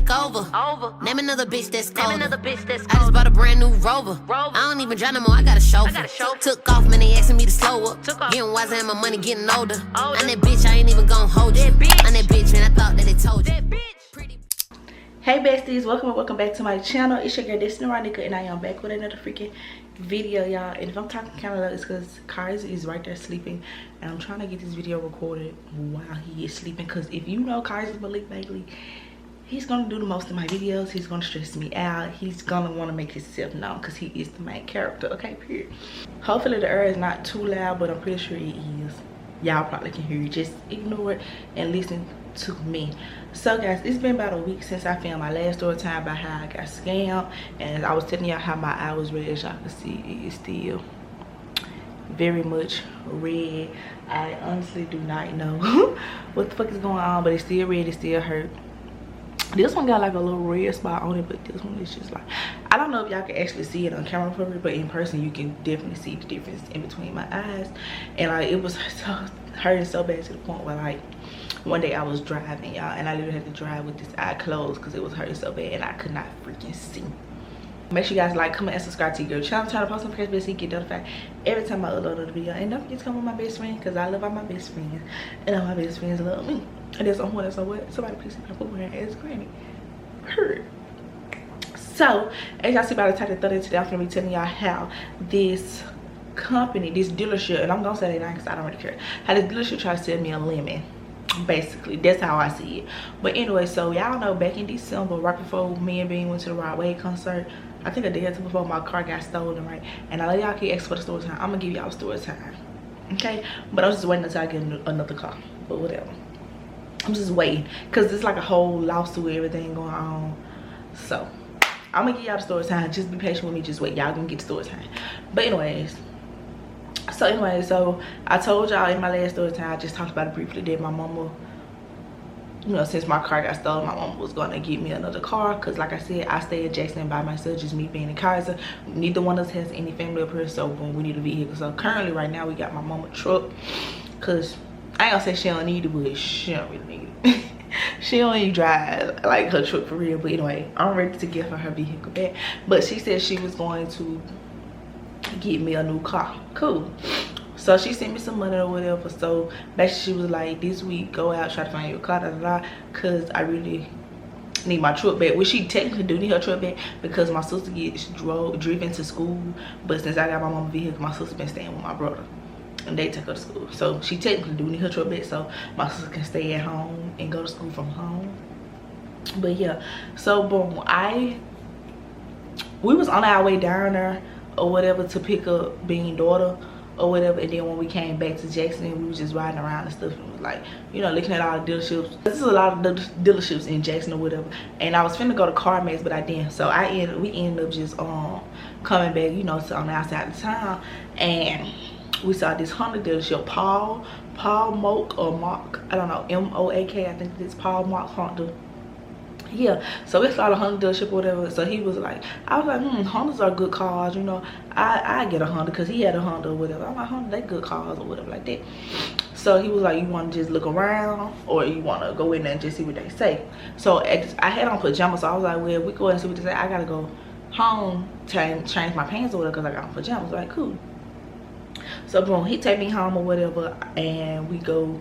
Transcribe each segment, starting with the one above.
take over. Name another bitch that's colder. I just bought a brand new Rover. I don't even drive no more, I got a chauffeur. Took off, man, they asking me to slow up. Getting wiser and my money getting older. I'm that bitch, I ain't even gon' hold you. I'm that bitch, man, I thought that they told you. Hey besties, welcome back to my channel. It's your girl Destiny Ronica, and I am back with another freaking video, y'all. And if I'm talking kind of low, it's because Kai's is right there sleeping, and I'm trying to get this video recorded while he is sleeping. Because if you know Kai's Malik Bagley, he's gonna do the most of my videos. He's gonna stress me out. He's gonna want to make himself known because he is the main character. Okay, period. Hopefully the air is not too loud, but I'm pretty sure it is. Y'all probably can hear it. Just ignore it and listen to me. So guys, it's been about a week since I filmed my last story time about how I got scammed, and I was telling y'all how my eye was red. As y'all can see, it is still very much red. I honestly do not know what the fuck is going on, but it's still red. It still hurt. This one got like a little red spot on it, but this one is just like, I don't know if y'all can actually see it on camera for me, but in person you can definitely see the difference in between my eyes. And like, it was so hurting so bad to the point where like one day I was driving, y'all, and I literally had to drive with this eye closed because it was hurting so bad and I could not freaking see. Make sure you guys like, comment, and subscribe to your channel. Turn the post notifications so you get notified every time I upload another video. And don't forget to come with my best friend, because I love all my best friends, and all my best friends love me. And there's on one, so what? Somebody please see my foot wearing ass granny. Heard. So as y'all see by the title of today, I'm gonna be telling y'all how this company, this dealership, and I'm gonna say that because I don't really care, how this dealership tried to sell me a lemon. Basically, that's how I see it. But anyway, so y'all know back in December, right before me and Bean went to the Rod Wave concert, I think a day or two before, my car got stolen, right? And I know y'all keep asking for the story time. I'm gonna give y'all a story time, okay? But I was just waiting until I get another car, but whatever. I'm just waiting because it's like a whole lawsuit, everything going on. So I'm gonna give y'all the story time. Just be patient with me, just wait. Y'all gonna get the story time. But anyways, so I told y'all in my last story time, I just talked about it briefly, that my mama, you know, since my car got stolen, my mama was gonna get me another car. Because like I said, I stay in Jackson by myself, just me being in Kaiser. Neither one of us has any family up here, so we need a vehicle. So currently right now we got my mama truck, because I ain't gonna say she don't need it, but she don't really need it. She don't even drive like her truck for real. But anyway, I'm ready to give her vehicle back. But she said she was going to get me a new car. Cool. So she sent me some money or whatever. So basically she was like, this week go out, try to find your car, because I really need my truck back. Which she technically do need her truck back, because my sister gets driven to school. But since I got my mama's vehicle, my sister been staying with my brother, and they take her to school. So she technically do need her truck back, so my sister can stay at home and go to school from home. But yeah, so boom, we was on our way down there or whatever to pick up Bean's daughter or whatever, and then when we came back to Jackson, we was just riding around and stuff, and was like, you know, looking at all the dealerships. This is a lot of dealerships in Jackson or whatever, and I was finna go to CarMax, but I didn't. So we ended up just coming back, you know, on the outside of town, and we saw this Honda dealership, Paul Moak or Mark, I don't know, M-O-A-K, I think it's Paul Mark Honda. Yeah, so we saw the Honda dealership or whatever. So he was like, I was like, Hondas are good cars, you know. I get a Honda because he had a Honda or whatever. I'm like, Honda, they good cars or whatever like that. So he was like, you want to just look around, or you want to go in there and just see what they say? So I had on pajamas, so I was like, well, we go and see what they say. I gotta go home, change my pants or whatever, because I got on pajamas. Like, cool. So boom, he take me home or whatever, and we go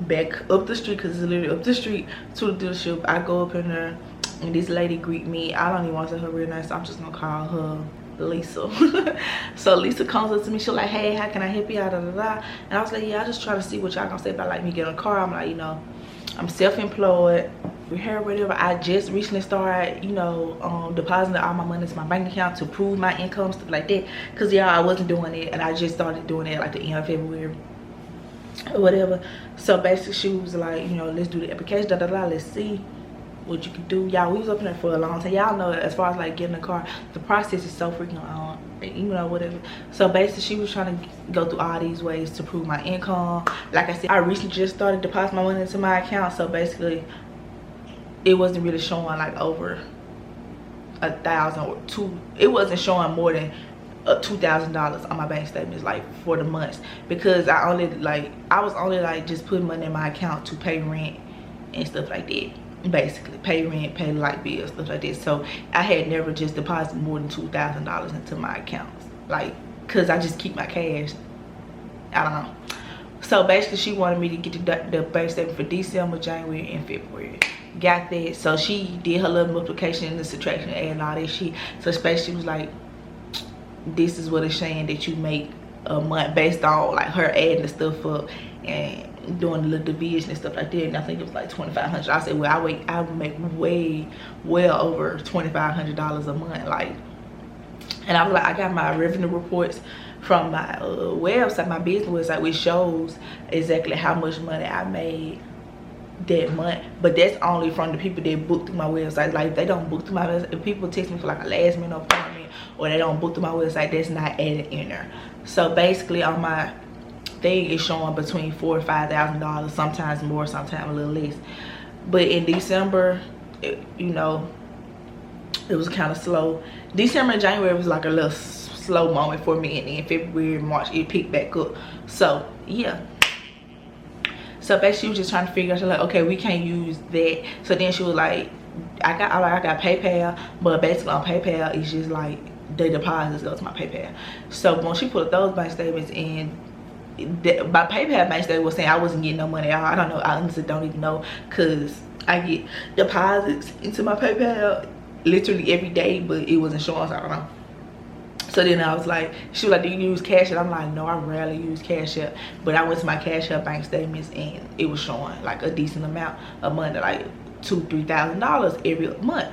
back up the street, because it's literally up the street to the dealership. I go up in there, and this lady greet me. I don't even want to say her real name, so I'm just gonna call her Lisa. So Lisa comes up to me, she's like, hey, how can I help you out? And I was like, yeah, I just try to see what y'all gonna say about like me getting a car. I'm like, you know, I'm self-employed, here whatever. I just recently started, you know, depositing all my money into my bank account to prove my income, stuff like that, because yeah, I wasn't doing it, and I just started doing it like the end of February or whatever. So basically she was like, you know, let's do the application, let's see what you can do. Y'all, we was up in there for a long time. Y'all know, as far as like getting a car, the process is so freaking you know, whatever. So basically she was trying to go through all these ways to prove my income. Like I said, I recently just started depositing my money into my account, so basically it wasn't really showing like over 1,000 or two. It wasn't showing more than $2,000 on my bank statements, like for the months, because I was only like just putting money in my account to pay rent and stuff like that. basically pay rent, pay light bills, stuff like this. So I had never just deposited more than $2,000 into my accounts, like, because I just keep my cash. I don't know. So basically she wanted me to get the bank statement for December, January, and February. Got that. So she did her little multiplication and the subtraction and all that shit. So basically she was like, this is what it's saying that you make a month, based on like her adding the stuff up and doing the little division and stuff like that. And I think it was like $2,500. I said, well, I would make well over $2,500 a month. Like, and I was like, I got my revenue reports from my website, my business website, which shows exactly how much money I made that month. But that's only from the people that book through my website. Like, if they don't book through my website, if people text me for like a last minute appointment or they don't book through my website, that's not added in there. So basically on my thing is showing between $4,000 and $5,000, sometimes more, sometimes a little less. But in December, you know, it was kind of slow. December and January was like a little slow moment for me, and then February, March, it picked back up. So yeah. So basically she was just trying to figure out, like, okay, we can't use that. So then she was like, I got PayPal, but basically on PayPal it's just like the deposits go to my PayPal. So when she put those bank statements in, my PayPal bank statement was saying I wasn't getting no money out. I don't know, I honestly don't even know, because I get deposits into my PayPal literally every day, but it wasn't showing, so I don't know. So then I was like, she was like, do you use Cash App? I'm like, no, I rarely use Cash App. But I went to my Cash App bank statements and it was showing like a decent amount of money, like $2,000-$3,000 every month.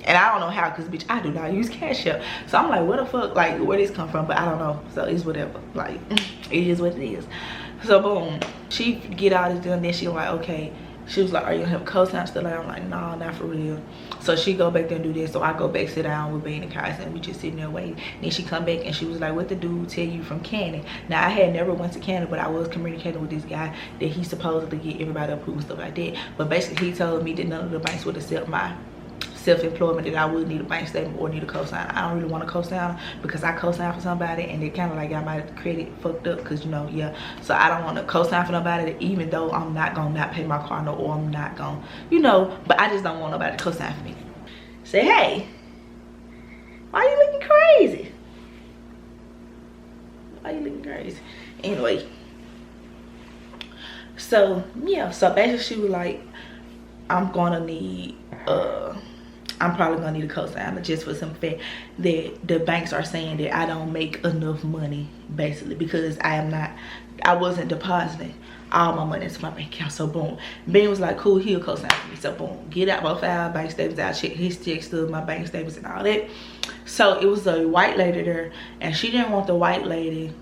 And I don't know how, because bitch, I do not use Cash App. So I'm like, where the fuck, like, where this come from? But I don't know. So it's whatever. Like, it is what it is. So boom, she get all this done. Then she was like, okay. She was like, are you gonna have a co-sign still? I'm like, nah, not for real. So she go back there and do this. So I go back, sit down with Beano and we just sitting there waiting. Then she come back and she was like, what the dude tell you from Canon? Now I had never went to Canon, but I was communicating with this guy that he supposedly get everybody approved and stuff like that. But basically he told me that none of the banks would accept my self-employment, that I would need a bank statement or need a cosign. I don't really want a cosign because I cosign for somebody and it kind of like got my credit fucked up, because you know, yeah. So I don't want to cosign for nobody, even though I'm not gonna not pay my car note, or I'm not gonna, you know, but I just don't want nobody to cosign for me. Say, hey, why you looking crazy? Why you looking crazy? Anyway, so yeah, so basically she was like, I'm gonna need I'm probably gonna need a cosigner, just for some fact that the banks are saying that I don't make enough money, basically, because I wasn't depositing all my money into my bank account. So boom, Ben was like, cool, he'll cosign for me. So boom, get out both our bank statements, I check his checks, to my bank statements and all that. So it was a white lady there, and she didn't want the white lady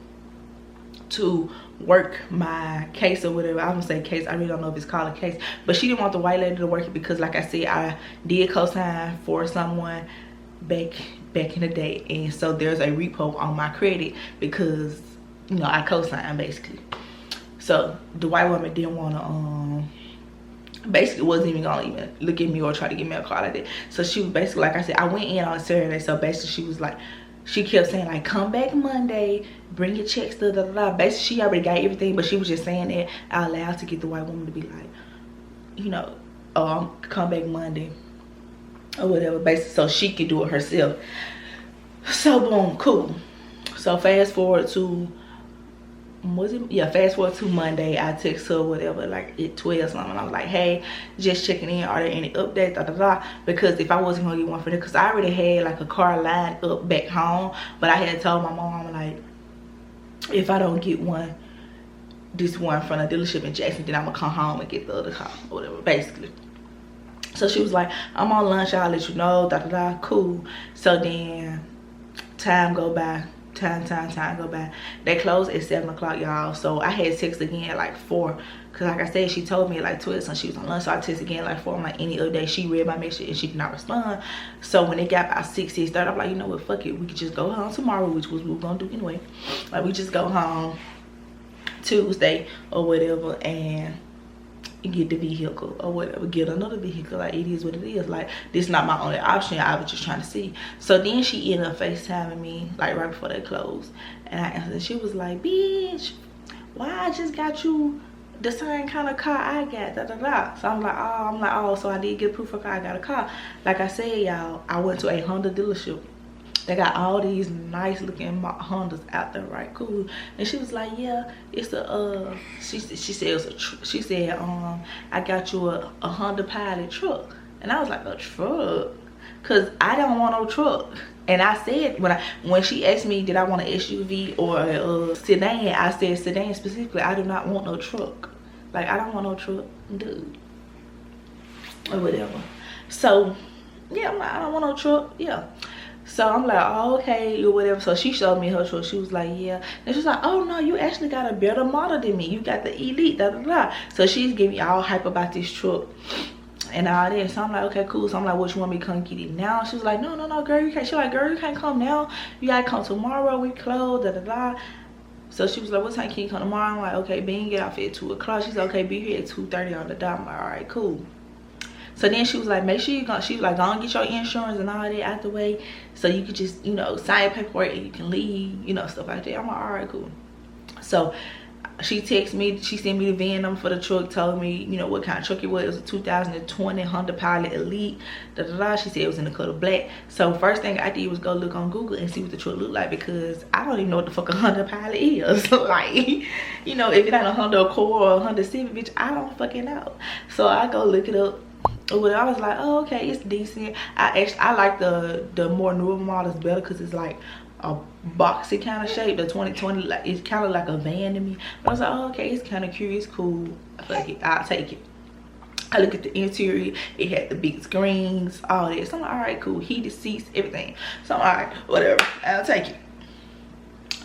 to work my case or whatever. I'm gonna say case, I really don't know if it's called a case, but she didn't want the white lady to work it because, like I said, I did cosign for someone back in the day, and so there's a repo on my credit because, you know, I cosigned basically. So the white woman didn't want to basically wasn't even gonna even look at me or try to give me a call like that. So she was basically, like I said, I went in on Saturday, so basically she was like, she kept saying like, come back Monday, bring your checks, da da da. Basically she already got everything, but she was just saying that out loud to get the white woman to be like, you know, oh, come back Monday or whatever, basically, so she could do it herself. So boom, cool. So fast forward to, fast forward to Monday. I text her whatever, like at 12 something. I was like, hey, just checking in, are there any updates, da da da, because if I wasn't gonna get one for them, because I already had like a car lined up back home, but I had told my mom, like, if I don't get one, this one from a dealership in Jackson, then I'm gonna come home and get the other car or whatever, basically. So she was like, I'm on lunch, I'll let you know, da da da, cool. So then time go by, time go by. They close at 7 o'clock, y'all. So I had text again at like 4, because like I said, she told me at like 12, so she was on lunch. So I text again like 4. I'm like, any other day. She read my message and she did not respond. So when it got about 6:30, I'm like, you know what, fuck it, we could just go home tomorrow, which was what we were gonna do anyway. Like, we just go home Tuesday or whatever and get the vehicle or whatever, get another vehicle. Like, it is what it is. Like, this is not my only option. I was just trying to see. So then she ended up FaceTiming me like right before they closed, and I answered. She was like, bitch, why I just got you the same kind of car I got, da da da. So I'm like, oh, so I did get proof of car, I got a car. Like I said, y'all, I went to a Honda dealership. They got all these nice looking Hondas out there, right? Cool. And she was like, yeah, it's a she said it was a she said I got you a Honda Pilot truck. And I was like, a truck? Cause I don't want no truck. And I said, when she asked me did I want an SUV or a sedan, I said sedan specifically. I do not want no truck. Like, I don't want no truck, dude, or whatever. So yeah, I'm like, I don't want no truck. Yeah. So I'm like, oh, okay, or whatever. So she showed me her truck. She was like, yeah. And she's like, oh no, you actually got a better model than me. You got the Elite, da da da. So she's giving me all hype about this truck and all that. So I'm like, okay, cool. So I'm like, what, you want me to come get it now? She was like, no, girl, you can't. She's like, girl, you can't come now. You gotta come tomorrow. We close, da da da. So she was like, what time can you come tomorrow? I'm like, okay, Ben, get off at 2 o'clock. She's like, okay, be here at 2:30 on the dot. I'm like, all right, cool. So then she was like, make sure you go, she was like, go and get your insurance and all that out the way, so you could just, you know, sign paperwork and you can leave, you know, stuff like that. I'm like, all right, cool. So she texted me, she sent me the VIN number for the truck, told me, you know, what kind of truck it was. It was a 2020 Honda Pilot Elite, da da da. She said it was in the color black. So first thing I did was go look on Google and see what the truck looked like, because I don't even know what the fuck a Honda Pilot is. Like, you know, if it ain't a Honda Accord or a Honda Civic, bitch, I don't fucking know. So I go look it up. Well, I was like, oh, okay, it's decent. I like the more newer models better, because it's like a boxy kind of shape. The 2020, like, it's kind of like a van to me. But I was like, oh, okay, it's kind of curious, cool. Fuck it, I'll take it. I look at the interior, it had the big screens, all that. So I'm like, all right, cool, heated seats, everything. So I'm all right, whatever, I'll take it.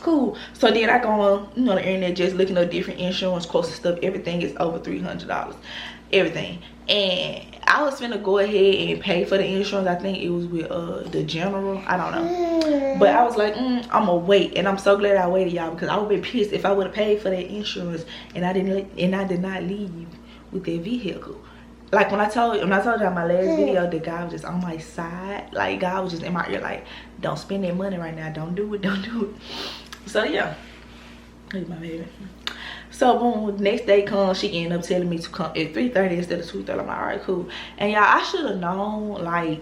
Cool. So then I go on, you know, the internet, just looking at different insurance quotes and stuff. Everything is over $300, everything. And I was finna go ahead and pay for the insurance. I think it was with the General, I don't know. But I was like, I'm gonna wait. And I'm so glad I waited, y'all, because I would be pissed if I would have paid for that insurance and I did not leave with that vehicle. Like when I told y'all in my last video, the guy was just on my side. Like, God was just in my ear, like, don't spend that money right now, don't do it, don't do it. So yeah, here's my baby. So boom, next day comes, she ended up telling me to come at 3:30 instead of 2:30. I'm like, all right, cool. And y'all, I should have known, like,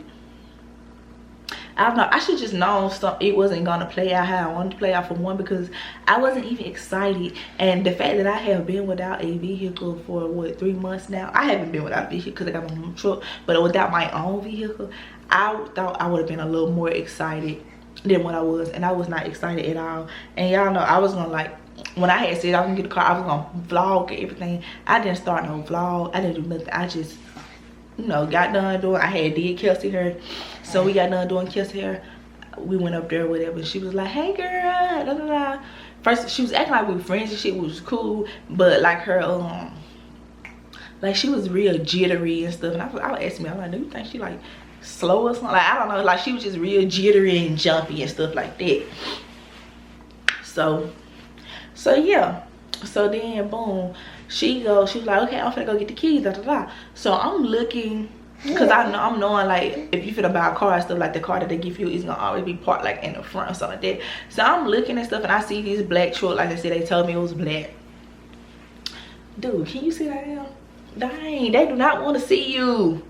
I don't know, I should just known it wasn't gonna play out how I wanted to play out, for one, because I wasn't even excited. And the fact that I have been without a vehicle for what, 3 months now. I haven't been without a vehicle because I got my own truck, but without my own vehicle, I thought I would have been a little more excited than what I was. And I was not excited at all. And y'all know I was gonna, like, when I had said I was gonna get a car, I was gonna vlog and everything. I didn't start no vlog, I didn't do nothing. I just, you know, got done doing, I had did Kelsey hair. So we got done doing Kelsey hair. We went up there, whatever. She was like, hey girl, da da da. First she was acting like we were friends and shit, which was cool. But like her, like she was real jittery and stuff. And I was asking me, I'm like, do you think she like slow or something? Like, I don't know, like she was just real jittery and jumpy and stuff like that. So yeah. So then boom, she was like, okay, I'm finna go get the keys, da da da. So I'm looking, because I'm knowing, like, if you finna buy a car and stuff, like the car that they give you is gonna always be parked like in the front or something like that. So I'm looking and stuff, and I see this black truck. Like I said, they told me it was black. Dude, can you see that? Dang, they do not want to see you.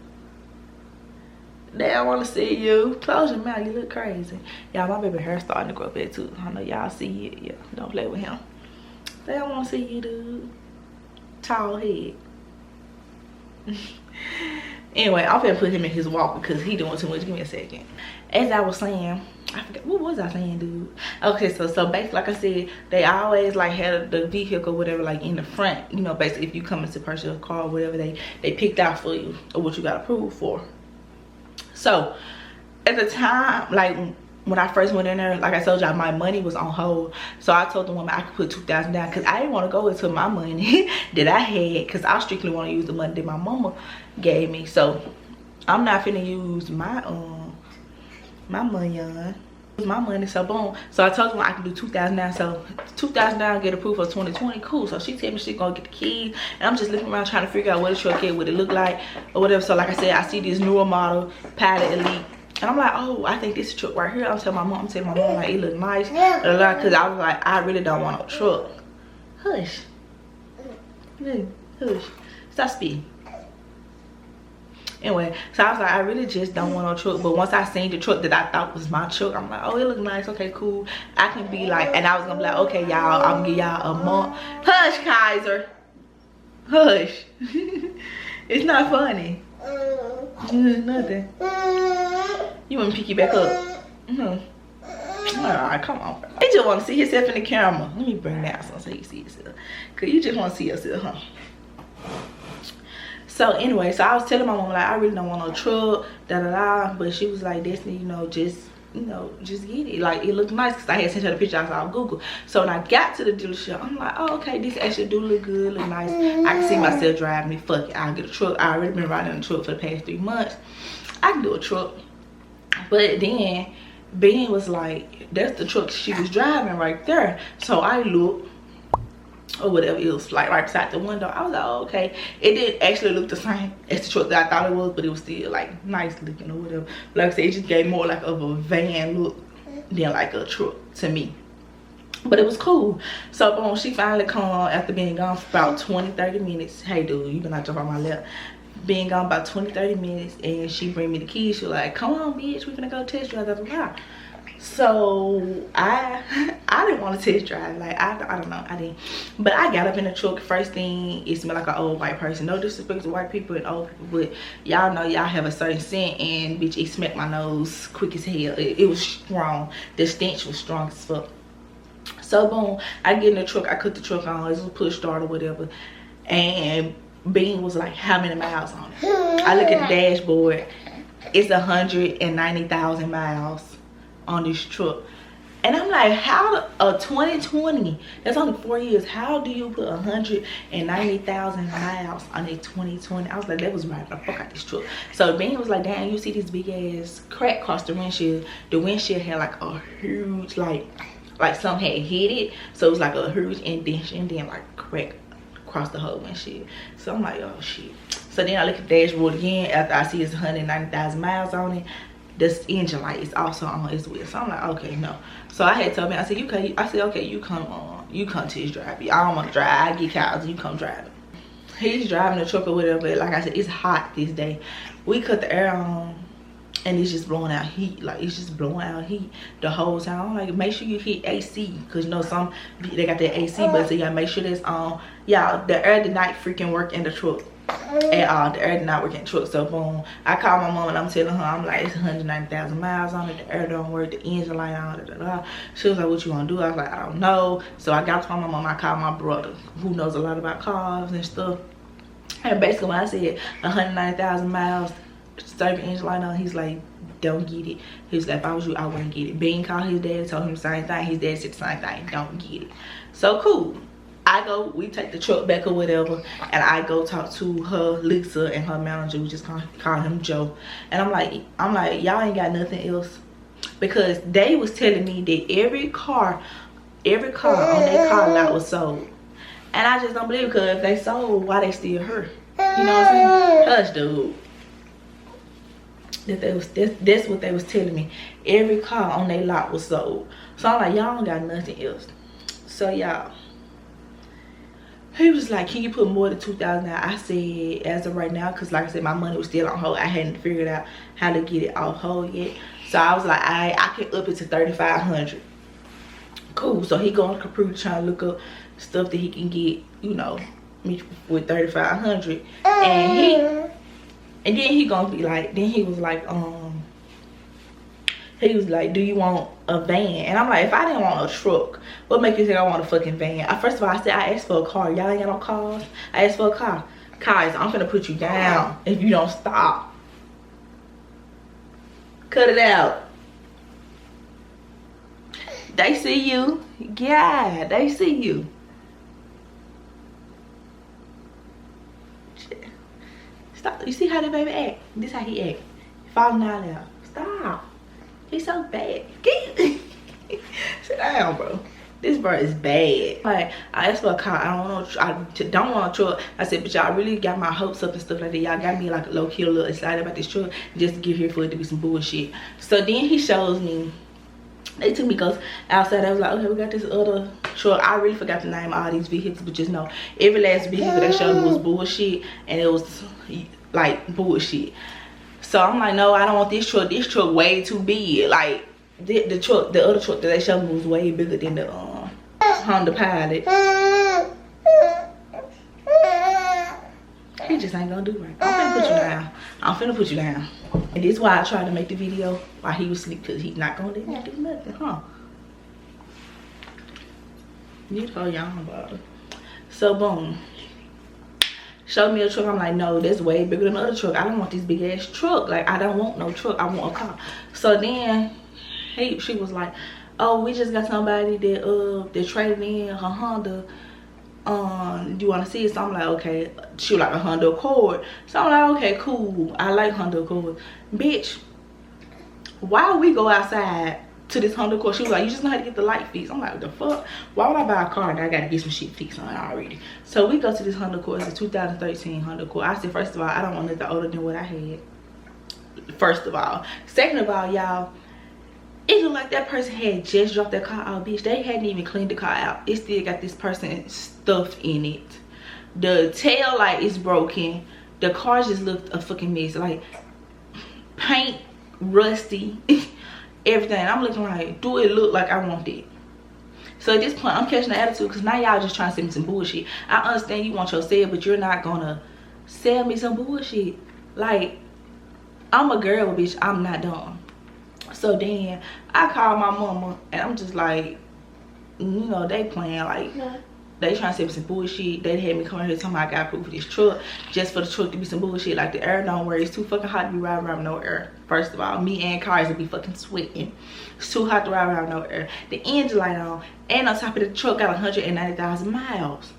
They don't want to see you. Close your mouth, you look crazy. Y'all, my baby hair starting to grow back too. I know y'all see it. Yeah, don't play with him. They don't want to see you, dude. Tall head. Anyway, I'm finna put him in his walker because he doing too much. Give me a second. As I was saying, I forgot, what was I saying, dude? Okay, so basically, like I said, they always like had the vehicle, whatever, like in the front. You know, basically, if you come in to purchase a car or whatever, they picked out for you or what you got approved for. So at the time, like when I first went in there, like I told y'all, my money was on hold. So I told the woman I could put $2,000 down, because I didn't want to go into my money that I had, because I strictly want to use the money that my mama gave me. So I'm not finna use my my money on my money. So boom, so I told her I could do $2,000 down. So $2,000 down, get approved for 2020. Cool. So she told me she's gonna get the keys, and I'm just looking around trying to figure out what the truck is, what it look like or whatever. So like I said, I see this newer model Pilot Elite, and I'm like, oh, I think this truck right here. I'm telling my mom, like, it look nice, because I was like, I really don't want no truck. Hush. Look, hush. Stop speeding. Anyway, so I was like, I really just don't want no truck. But once I seen the truck that I thought was my truck, I'm like, oh, it look nice. Okay, cool. I can be like, and I was gonna be like, okay, y'all, I'm gonna give y'all a month. Hush, Kaiser. Hush. It's not funny. Nothing. You want me to pick you back up? Alright, come on. He just want to see himself in the camera. Let me bring that out so you see yourself. Cause you just want to see yourself, huh? So anyway, so I was telling my mom, like, I really don't want no truck, but she was like, Destiny, just get it. Like, it looked nice, because I had sent her the picture I saw on Google. So when I got to the dealership, I'm like, oh, okay, this actually do look good, look nice. I can see myself driving it. Fuck it, I'll get a truck. I already been riding in a truck for the past 3 months. I can do a truck. But then Ben was like, that's the truck she was driving right there. So I looked, or whatever, it was like right beside the window. I was like, oh, okay. It didn't actually look the same as the truck that I thought it was, but it was still like nice looking or whatever. Like I said, it just gave more like of a van look than like a truck to me. But it was cool. So boom, she finally come after being gone for about 20-30 minutes. Hey dude, you better not jump on my lap. Being gone about 20-30 minutes, and she bring me the keys. She was like, come on bitch, we're gonna go test drive, blah blah blah. So I didn't want to test drive. Like, I don't know, I didn't. But I got up in the truck. First thing, it smelled like an old white person. No disrespect to white people and old people, but y'all know y'all have a certain scent, and bitch, it smacked my nose quick as hell. It was strong. The stench was strong as fuck. So boom, I get in the truck, I cut the truck on, it was push start or whatever, and Bean was like, how many miles on it? I look at the dashboard, it's 190,000 miles on this truck. And I'm like, how a 2020, that's only 4 years, how do you put 190,000 miles on a 2020? I was like, that was right the fuck out this truck. So Ben was like, damn, you see this big ass crack across the windshield. The windshield had like a huge, like something had hit it, so it was like a huge indentation and then like crack across the whole windshield. So I'm like, oh shit. So then I look at the dashboard again after I see it's 190,000 miles on it. This engine light is also on as well. So I'm like, okay, no. So I had told me, I said, okay, you come on, you come test drive it. I don't want to drive, I get cows, you come drive it. He's driving the truck or whatever, but like I said, it's hot this day. We cut the air on and it's just blowing out heat. Like, it's just blowing out heat the whole time. I'm like, make sure you hit AC, because you know some they got that AC button, so you gotta make sure that's on. Y'all, the air did not freaking work in the truck at all. The air did not work in the truck. So boom, I called my mom and I'm telling her, I'm like, it's 190,000 miles on it, the air don't work, the engine light on it, She was like, what you want to do? I was like, I don't know. So I got to my mom, I called my brother who knows a lot about cars and stuff, and basically when I said 190,000 miles, serving engine light on, he's like, don't get it. He was like, if I was you, I wouldn't get it. Bean called his dad, told him the same thing. His dad said the same thing, don't get it. So cool, we take the truck back or whatever, and I go talk to her, Lisa, and her manager. We just call him Joe. And I'm like, y'all ain't got nothing else? Because they was telling me that every car on that car lot was sold. And I just don't believe it, because if they sold, why they still here? You know what I'm saying? Hush, dude. That's what they was telling me. Every car on their lot was sold. So I'm like, y'all don't got nothing else. So y'all, he was like, can you put more than 2,000 out? I said, as of right now, because like I said, my money was still on hold. I hadn't figured out how to get it off hold yet. So I was like, I can up it to 3,500. Cool. So he go on the computer trying to look up stuff that he can get, you know, with 3,500. And then he gonna be like, then he was like, do you want a van? And I'm like, if I didn't want a truck, what make you think I want a fucking van? First of all, I said I asked for a car. Y'all ain't got no cars. I asked for a car. Guys, I'm finna put you down if you don't stop. Cut it out. They see you. Yeah, they see you. Stop. You see how that baby act? This how he act. Falling out there. Stop. He's so bad. Sit down, bro. This bro is bad. Like, I asked for a car. I don't want a truck. I said, but y'all really got my hopes up and stuff like that. Y'all got me like low key a little excited about this truck just to get here for it to be some bullshit. So then he shows me They took me goes outside. I was like, okay, we got this other truck. I really forgot the name of all these vehicles, but just know every last vehicle they showed me was bullshit, and it was like bullshit. So I'm like, no, I don't want this truck. This truck way too big. Like the other truck that they showed me was way bigger than the Honda Pilot. He just ain't gonna do right. I'm finna put you down. I'm finna put you down. And this is why I tried to make the video while he was asleep, because he's not gonna let me do nothing, huh? You told y'all about it. So boom. Showed me a truck. I'm like, no, that's way bigger than the other truck. I don't want this big ass truck. Like, I don't want no truck. I want a car. So then she was like, oh, we just got somebody that traded in her Honda. Do you want to see it? So I'm like, okay. She was like a Honda Accord. So I'm like, okay, cool. I like Honda Accord. Bitch, why we go outside to this Honda Accord? She was like, you just know how to get the light fixed. I'm like, what the fuck? Why would I buy a car and I gotta get some shit fixed on it already? So we go to this Honda Accord. It's a 2013 Honda Accord. I said, first of all, I don't want nothing older than what I had. First of all. Second of all, y'all, it looked like that person had just dropped their car out, bitch. They hadn't even cleaned the car out. It still got this person stuff in it. The tail light is broken. The car just looked a fucking mess. Like, paint rusty. Everything. I'm looking like, do it look like I want it? So at this point, I'm catching the attitude, because now y'all just trying to sell me some bullshit. I understand you want your sale, but you're not gonna sell me some bullshit. Like, I'm a girl, bitch. I'm not dumb. So then I called my mama, and I'm just like, you know, they playing like, they trying to say some bullshit. They had me come here talking about I got proof of this truck just for the truck to be some bullshit. Like, the air don't worry. It's too fucking hot to be riding around with no air. First of all, me and cars would be fucking sweating. It's too hot to ride around with no air. The engine light on, and on top of the truck got 190,000 miles.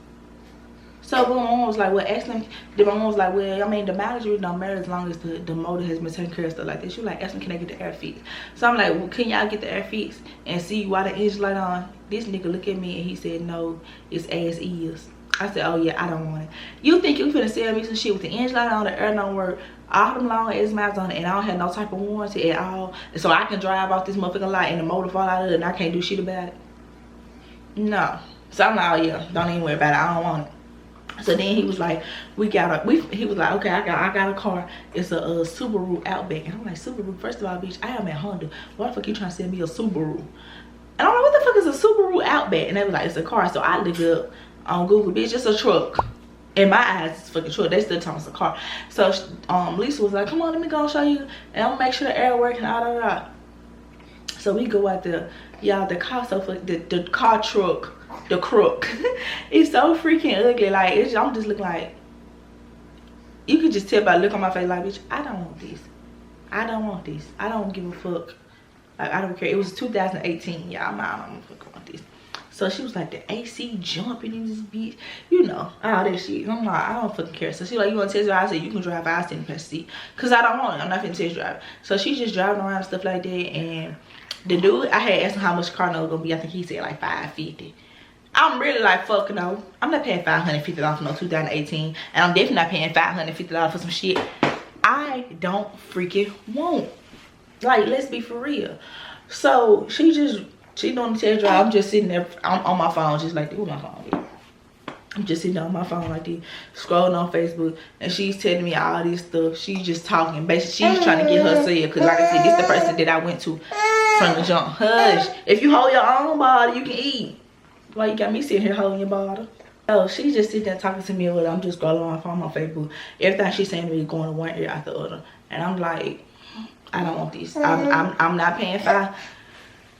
So my mom was like, well, ask them. My mom was like, well, I mean, the mileage really don't matter as long as the motor has been taken care of, stuff like that. She was like, ask them, can they get the air fixed? So I'm like, well, can y'all get the air fixed and see why the engine light on? This nigga look at me and he said, no, it's as is. I said, oh yeah, I don't want it. You think you finna sell me some shit with the engine light on, the air don't work, all them long ass miles on it, and I don't have no type of warranty at all, so I can drive off this motherfucking light and the motor fall out of it and I can't do shit about it? No. So I'm like, oh yeah, don't even worry about it, I don't want it. So then he was like, he was like, okay, I got a car. It's a Subaru Outback. And I'm like, Subaru? First of all, bitch, I am at Honda. Why the fuck you trying to sell me a Subaru? And I'm like, what the fuck is a Subaru Outback? And they was like, it's a car. So I looked up on Google, bitch, it's a truck. In my eyes, it's a fucking truck. They still talking it's a car. So Lisa was like, come on, let me go and show you. And I'm gonna make sure the air working, So we go out there. Y'all, the car so fucking, the car truck. The crook it's so freaking ugly. Like, I'm just looking like, you could just tell by the look on my face, like, bitch, I don't want this. I don't want this. I don't give a fuck. Like, I don't care. It was 2018, y'all. I don't fuck want this. So she was like, the AC jumping in this bitch, you know, all that shit. I'm like, I don't fucking care. So she like, you want to test drive? I said, you can drive. I'll sit in the passenger seat, because I don't want it. I'm not finna test drive. So she's just driving around and stuff like that. And the dude, I had asked him how much the car note was gonna be. I think he said like $550. I'm really like, fuck no. I'm not paying $550 for no 2018. And I'm definitely not paying $550 for some shit I don't freaking want. Like, let's be for real. So she doing the test drive. I'm just sitting there on my phone, just like this. With my phone. I'm just sitting on my phone like this, scrolling on Facebook, and she's telling me all this stuff. She's just talking. Basically, she's trying to get her sale, because like I said, this is the person that I went to from the jump. Hush. If you hold your own body, you can eat. Why you got me sitting here holding your bottle? Oh, she just sitting there talking to me, or I'm just scrolling on my phone on Facebook. Everything she's saying to me going to one ear out the other. And I'm like, I don't want this. I'm not paying $5.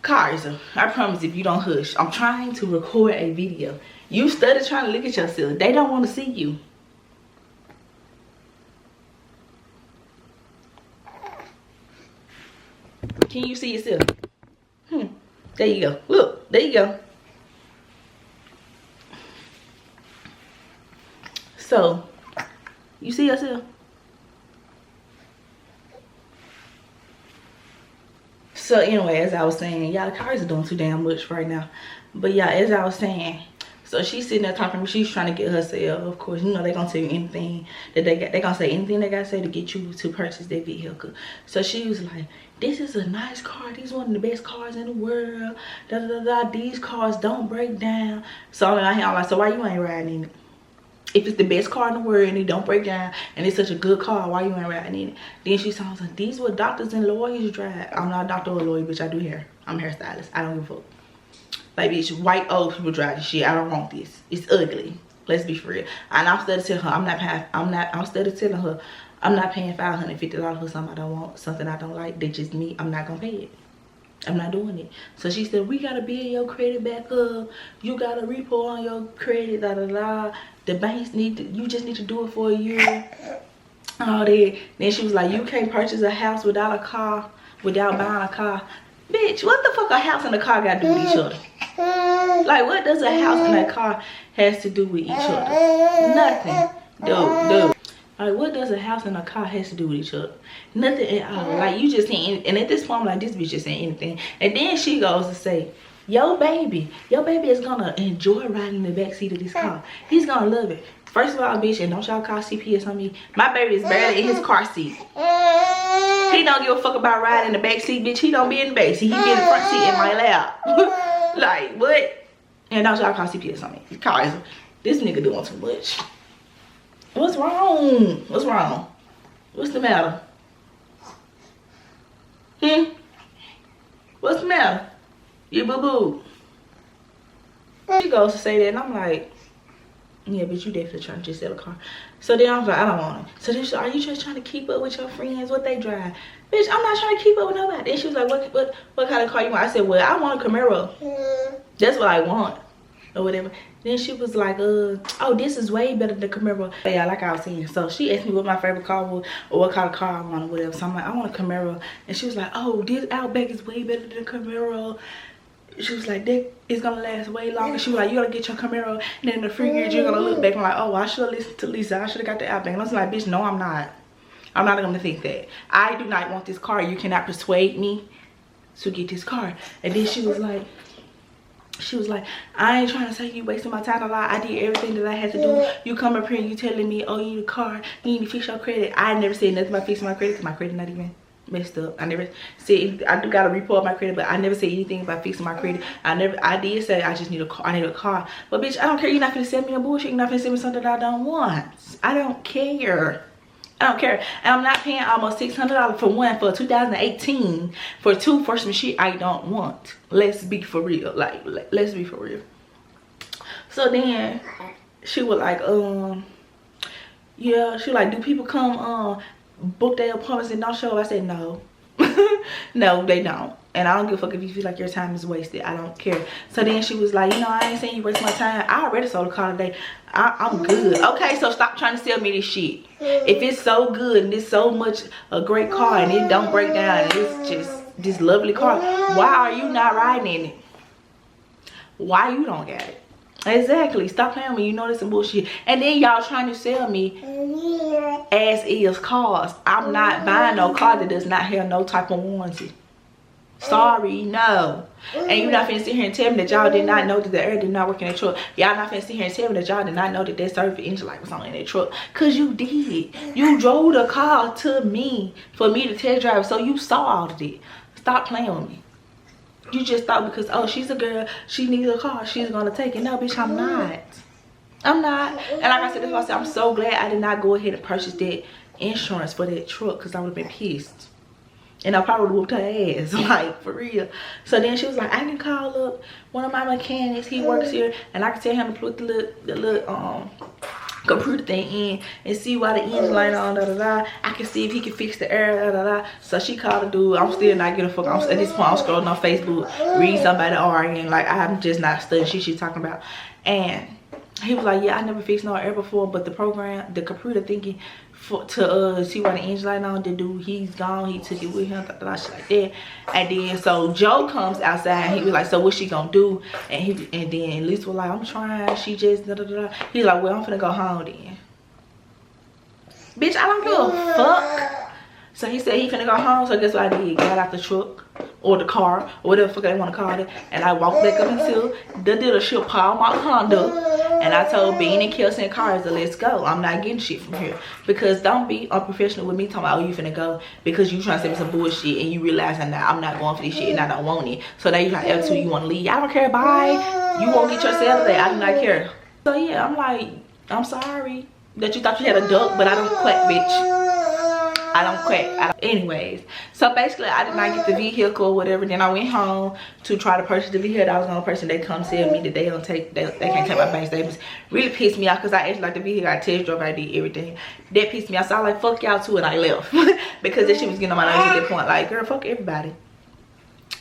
Kaiser, I promise if you don't hush. I'm trying to record a video. You study trying to look at yourself. They don't want to see you. Can you see yourself? There you go. Look, there you go. So, you see yourself? So anyway, as I was saying, y'all, the cars are doing too damn much right now. But yeah, as I was saying, So she's sitting there talking to me. She's trying to get herself. Of course, you know they gonna tell you anything that they gonna say anything they gotta say to get you to purchase their vehicle. So she was like, "This is a nice car. This is one of the best cars in the world. Da da da da. These cars don't break down." So I'm like, "So why you ain't riding in it? If it's the best car in the world and it don't break down and it's such a good car, why you ain't riding in it?" Then she sounds like, "These what doctors and lawyers drive." I'm not a doctor or a lawyer, bitch. I do hair. I'm a hairstylist. I don't give a fuck. Like, bitch, white old people drive this shit. I don't want this. It's ugly. Let's be for real. And I'm still telling her I'm not paying $550 for something I don't want, something I don't like. That's just me. I'm not gonna pay it. I'm not doing it. So she said, "We gotta build your credit back up. You got a repo on your credit, da da da. The banks you just need to do it for a year." All that. Then she was like, "You can't purchase a house without a car, without buying a car." Bitch, what the fuck a house and a car got to do with each other? Like, what does a house and a car has to do with each other? Nothing. Dude. Like, what does a house and a car has to do with each other? Nothing at all. Like, you just saying, and at this point, I'm like, this bitch just saying anything. And then she goes to say, your baby is gonna enjoy riding in the backseat of this car. He's gonna love it. First of all, bitch, and don't y'all call CPS on me. My baby is barely in his car seat. He don't give a fuck about riding in the back seat, bitch. He don't be in the back seat. He be in the front seat in my lap. Like, what? And don't y'all call CPS on me. Cause this nigga doing too much. What's wrong? What's wrong? What's the matter? What's the matter? You boo-boo. She goes to say that, and I'm like, yeah, bitch, you definitely trying to just sell a car. So then I was like, I don't want it. So then she said, "Are you just trying to keep up with your friends, what they drive?" Bitch, I'm not trying to keep up with nobody. Then she was like, what kind of car you want? I said, "Well, I want a Camaro. That's what I want." Or whatever. Then she was like, "Oh, this is way better than the Camaro." But yeah, like I was saying. So she asked me what my favorite car was or what kind of car I want or whatever. So I'm like, "I want a Camaro." And she was like, "Oh, this Outback is way better than the Camaro." She was like, "That is gonna last way longer." She was like, "You gotta get your Camaro, and then in the 3 years you're gonna look back." I'm like, "Oh, I should have listened to Lisa. I should have got the Outback." And I was like, "Bitch, no, I'm not. I'm not gonna think that. I do not want this car. You cannot persuade me to get this car." And then she was like, "I ain't trying to say you wasting my time a lot. I did everything that I had to do. You come up here and you telling me, oh, you need a car, you need to fix your credit." I never said nothing about fixing my credit because my credit not even messed up. I never said, I do got a report of my credit, but I never said anything about fixing my credit. I did say I just need a car. I need a car. But bitch, I don't care. You're not gonna send me a bullshit. You're not gonna send me something that I don't want. I don't care. I don't care. And I'm not paying almost $600 for one for 2018 for two for some shit I don't want. Let's be for real. Like, let's be for real. So then she was like, yeah, she like, "Do people come book their appointments and don't show up?" I said, "No." No, they don't. And I don't give a fuck if you feel like your time is wasted. I don't care. So then she was like, "I ain't saying you waste my time. I already sold a car today. I'm good." Okay, so stop trying to sell me this shit. If it's so good and it's so much a great car and it don't break down and it's just this lovely car, why are you not riding in it? Why you don't got it? Exactly. Stop playing with me. You know this some bullshit. And then y'all trying to sell me as is cars. I'm not buying no car that does not have no type of warranty. Sorry, no. And you're not finna sit here and tell me that y'all did not know that the air did not work in that truck. Y'all not finna sit here and tell me that y'all did not know that that service engine light was on in that truck. Cause you did. You drove the car to me for me to test drive, so you saw all of it. Stop playing with me. You just thought because, oh, she's a girl, she needs a car, she's gonna take it. No, bitch, I'm not. I'm not. And like I said, that's why I said I'm so glad I did not go ahead and purchase that insurance for that truck, because I would have been pissed. And I probably would have whooped her ass, like, for real. So then she was like, "I can call up one of my mechanics, he works here, and I can tell him to put the little computer thing in and see why the engine light on, da da da. I can see if he can fix the air, da da da." So she called the dude. I'm still not getting a fuck. At this point, I'm scrolling on Facebook, reading somebody arguing, like, I'm just not studying shit she's talking about. And he was like, "Yeah, I never fixed no air before, but the program, the computer thinking to see why the engine light on, the dude, he's gone, he took it with him, shit like that." And then so Joe comes outside, he was like, "So what's she gonna do?" And then Lisa was like, "I'm trying, she just da da da." He's like, "Well, I'm finna go home then." Bitch, I don't give a fuck. So he said he finna go home, so guess what I did? Got out the truck, or the car, or whatever the fuck they want to call it. And I walked back up into the dealership, called my Honda, and I told Bean and Kelsey and Cars to let's go. I'm not getting shit from here. Because don't be unprofessional with me talking about, oh, you finna go because you trying to send me some bullshit and you realize that I'm not going for this shit and I don't want it. So now you trying to attitude, you want to leave. I don't care, bye. You won't get your Saturday. I do not care. So yeah, I'm like, I'm sorry that you thought you had a duck, but I don't quack, bitch. I don't quack. Anyways, so basically I did not get the vehicle or whatever. Then I went home to try to purchase the vehicle. I was the only person they come tell me that they can't take my bank statements. Really pissed me off because I actually like the vehicle. I test drove, I did everything. That pissed me off. So I was like, fuck y'all too, and I left. Because that shit was getting on my nerves at that point. Like, girl, fuck everybody.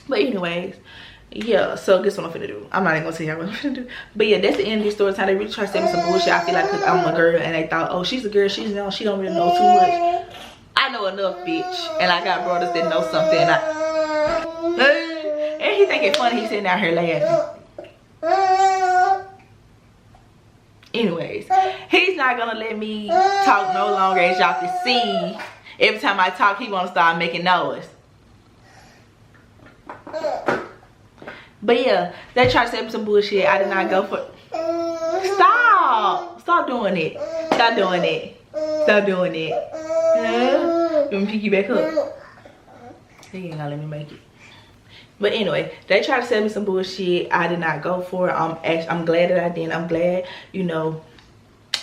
But anyways, yeah, so guess what I'm finna do. I'm not even gonna tell y'all what I'm finna do. But yeah, that's the end of this story time. They really try to send me some bullshit. I feel like cause I'm a girl and they thought, oh, she's a girl, she don't really know too much. I know enough, bitch. And I got brothers that know something. And he think it's funny, he's sitting out here laughing. Anyways, he's not gonna let me talk no longer. As y'all can see, every time I talk, he wanna start making noise. But yeah, they try to say some bullshit. I did not go for it. Stop doing it. Stop doing it. Stop doing it. Let me pick you back up. He ain't gonna let me make it. But anyway, they tried to sell me some bullshit. I did not go for it. I'm glad that I didn't. I'm glad, you know,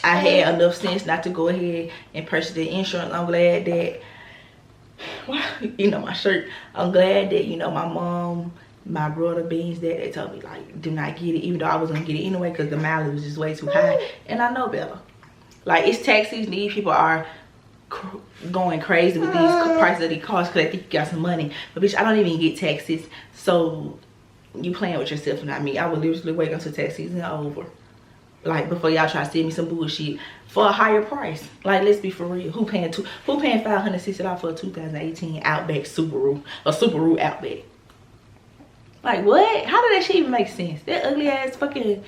I had enough sense not to go ahead and purchase the insurance. I'm glad that, you know, my shirt. I'm glad that, you know, my mom, my brother, Beans, that they told me, like, do not get it, even though I was gonna get it anyway because the mileage was just way too high. And I know better. Like, it's tax season. These people are going crazy with these prices of these cars because they think you got some money. But bitch, I don't even get taxes. So you playing with yourself and not me. I will literally wait until tax season is over. Like, before y'all try to send me some bullshit for a higher price. Like, let's be for real. Who paying $560 for a 2018 Outback Subaru? A Subaru Outback. Like, what? How did that shit even make sense? That ugly ass fucking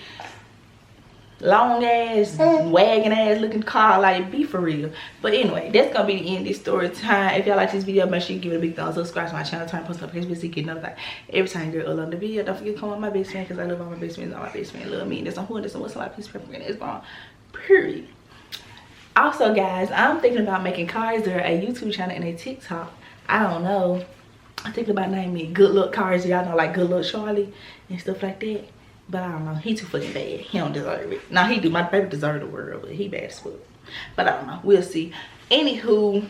long ass wagon ass looking car, like, be for real. But anyway, that's gonna be the end of this story time. If y'all like this video, make sure you give it a big thumbs up, subscribe to my channel, turn post notifications so you get notified every time you upload the video. Don't forget to come on my best friend because I love all my best friends. All my best friends love me. That's on who and that's on what's like, peace, pepper, and it's gone. Period. Also, guys, I'm thinking about making Kaiser a YouTube channel and a TikTok. I don't know. I'm thinking about naming it Good Luck Kaiser. Y'all know, like Good Luck Charlie and stuff like that. But I don't know. He too fucking bad. He don't deserve it. Now he do. My baby deserve the world, but he bad as fuck. But I don't know. We'll see. Anywho,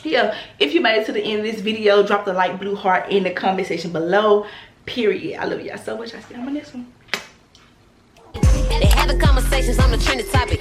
yeah. If you made it to the end of this video, drop the like blue heart in the comment section below. Period. I love y'all so much. I'll see you on my next one. They having conversations on the trending topic.